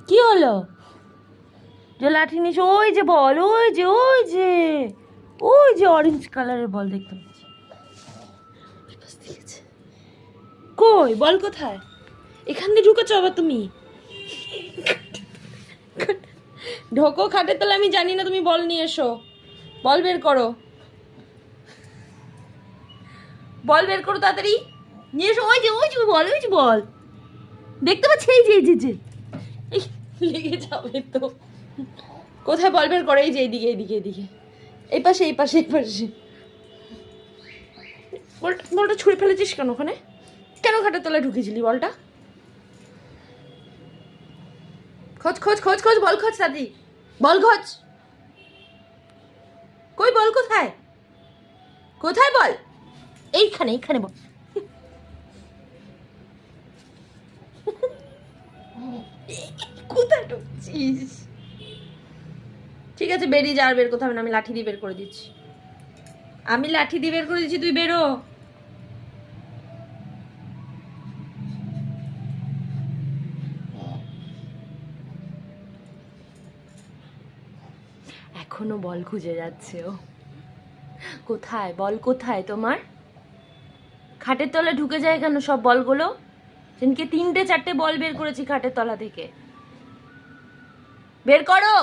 কি হলো? যে লাঠি নিস, ওই যে বল, ওই যে ওই যে ওই যে অরেঞ্জ কালারের বল দেখতে পাচ্ছি। কই বল কোথায়? এখান দিয়ে ঢুকেছো আবার তুমি? ঢোকো খাটে, তাহলে আমি জানি না তুমি বল নিয়ে এসো। বল বের করো, বল বের করো তাড়াতাড়ি নিয়ে এসো। ওই যে ওই যে বল, ওই যে বল দেখতে পাচ্ছি, এই যে এই যে যে এই, লেগে যাবে তো। কোথায় বল বের করো? এই যে এইদিকে এইদিকে এইদিকে, এই পাশে এই পাশে এই পাশে। বলটা ছুঁড়ে ফেলেছিস কেন ওখানে? কেন খাটের তলায় ঢুকেছিলি বলটা? খোঁজ খোঁজ খোঁজ খোঁজ, বল খোঁজ দাদি, বল খোঁজ। কই বল কোথায়? কোথায় বল? এইখানে এইখানে বল। কোথায় ঢুকছিস? ঠিক আছে বেরিয়ে যা, আর বের করতে হবে না, আমি লাঠি দিয়ে বের করে দিচ্ছি। আমি লাঠি দিয়ে বের করে দিচ্ছি, তুই বেরো। এখনো বল খুঁজে যাচ্ছে ও। কোথায় বল, কোথায় তোমার? খাটের তলায় ঢুকে যায় কেন সব বলগুলো? সেদিনকে 3টে 4টে বল বের করেছি খাটের তলা থেকে। বের করো।